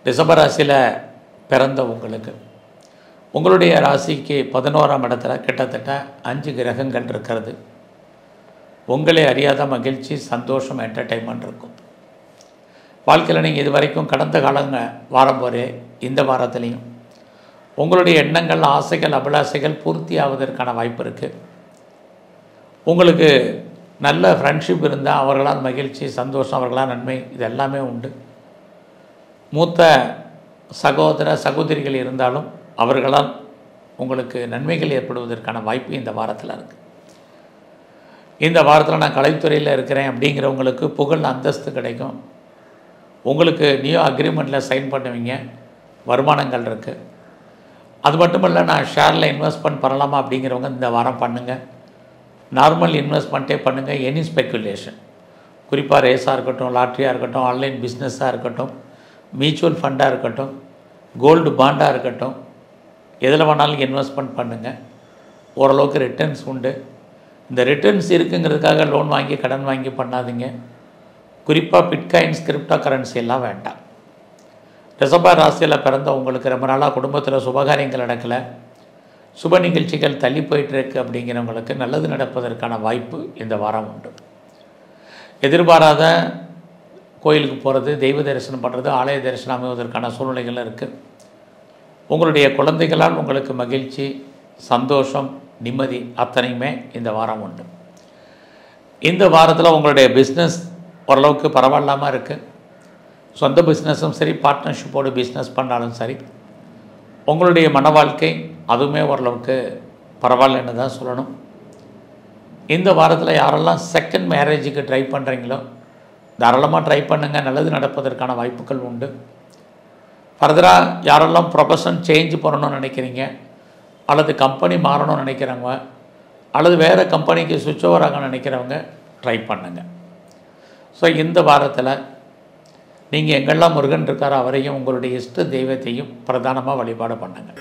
ரிஷப ராசியில் பிறந்த உங்களுடைய ராசிக்கு 11ஆம் இடத்துல கிட்டத்தட்ட 5 கிரகங்கள் இருக்கிறது. உங்களே அறியாத மகிழ்ச்சி, சந்தோஷம், என்டர்டெயின்மெண்ட் இருக்கும். வாழ்க்கையில் நீங்கள் இது வரைக்கும் கடந்த வாரம் போரே இந்த வாரத்துலேயும் உங்களுடைய எண்ணங்கள், ஆசைகள், அபிலாசைகள் பூர்த்தி ஆவதற்கான வாய்ப்பு இருக்குது. உங்களுக்கு நல்ல ஃப்ரெண்ட்ஷிப் இருந்தால் அவர்களால் மகிழ்ச்சி, சந்தோஷம், அவர்களால் நன்மை, இது எல்லாமே உண்டு. மூத்த சகோதர சகோதரிகள் இருந்தாலும் அவர்களால் உங்களுக்கு நன்மைகள் ஏற்படுவதற்கான வாய்ப்பு இந்த வாரத்தில் இருக்குது. இந்த வாரத்தில் நான் கலைத்துறையில் இருக்கிறேன் அப்படிங்கிறவங்களுக்கு புகழ், அந்தஸ்து கிடைக்கும். உங்களுக்கு நியூ அக்ரிமெண்ட்டில் சைன் பண்ணுவீங்க, வருமானங்கள் இருக்குது. அது மட்டும் இல்லை, நான் ஷேரில் இன்வெஸ்ட்மெண்ட் பண்ணலாமா அப்படிங்கிறவங்க இந்த வாரம் பண்ணுங்கள். நார்மல் இன்வெஸ்ட்மெண்ட்டே பண்ணுங்கள். எனி ஸ்பெக்குலேஷன், குறிப்பாக ரேஸாக இருக்கட்டும், லாட்ரியாக இருக்கட்டும், ஆன்லைன் பிஸ்னஸாக இருக்கட்டும், மியூச்சுவல் ஃபண்டாக இருக்கட்டும், கோல்டு பாண்டாக இருக்கட்டும், எதில் வேணாலும் இன்வெஸ்ட்மெண்ட் பண்ணுங்கள். ஓரளவுக்கு ரிட்டர்ன்ஸ் உண்டு. இந்த ரிட்டர்ன்ஸ் இருக்குங்கிறதுக்காக லோன் வாங்கி கடன் வாங்கி பண்ணாதீங்க. குறிப்பாக பிட்காயின்ஸ், கிரிப்டோ கரன்சி எல்லாம் வேண்டாம். ரிஷப ராசியில் பிறந்த உங்களுக்கு ரொம்ப நாளாக குடும்பத்தில் சுபகாரியங்கள் நடக்கலை, சுப நிகழ்ச்சிகள் தள்ளி போயிட்டுருக்கு அப்படிங்கிறவங்களுக்கு நல்லது நடப்பதற்கான வாய்ப்பு இந்த வாரம் உண்டு. எதிர்பாராத கோயிலுக்கு போகிறது, தெய்வ தரிசனம் பண்ணுறது, ஆலய தரிசனம் அமைவதற்கான சூழ்நிலைகள் இருக்குது. உங்களுடைய குழந்தைகளால் உங்களுக்கு மகிழ்ச்சி, சந்தோஷம், நிம்மதி அத்தனையுமே இந்த வாரம் உண்டு. இந்த வாரத்தில் உங்களுடைய பிஸ்னஸ் ஓரளவுக்கு பரவாயில்லாமல் இருக்குது. சொந்த பிஸ்னஸும் சரி, பார்ட்னர்ஷிப்போடு பிஸ்னஸ் பண்ணாலும் சரி, உங்களுடைய மன வாழ்க்கை அதுவுமே ஓரளவுக்கு பரவாயில்லன்னு தான் சொல்லணும். இந்த வாரத்தில் யாரெல்லாம் செகண்ட் மேரேஜுக்கு ட்ரை பண்ணுறீங்களோ தாராளமாக ட்ரை பண்ணுங்கள். நல்லது நடப்பதற்கான வாய்ப்புகள் உண்டு. ஃபர்தராக யாரெல்லாம் ப்ரொஃபஷன் சேஞ்ச் பண்ணணும்னு நினைக்கிறீங்க, அல்லது கம்பெனி மாறணும்னு நினைக்கிறவங்க, அல்லது வேறு கம்பெனிக்கு சுவிட்ச் ஓவர் ஆக நினைக்கிறவங்க ட்ரை பண்ணுங்கள். ஸோ இந்த வாரத்தில் நீங்கள் எங்கெல்லாம் முருகன் இருக்காரோ அவரையும் உங்களுடைய இஷ்ட தெய்வத்தையும் பிரதானமாக வழிபாடு பண்ணுங்கள்.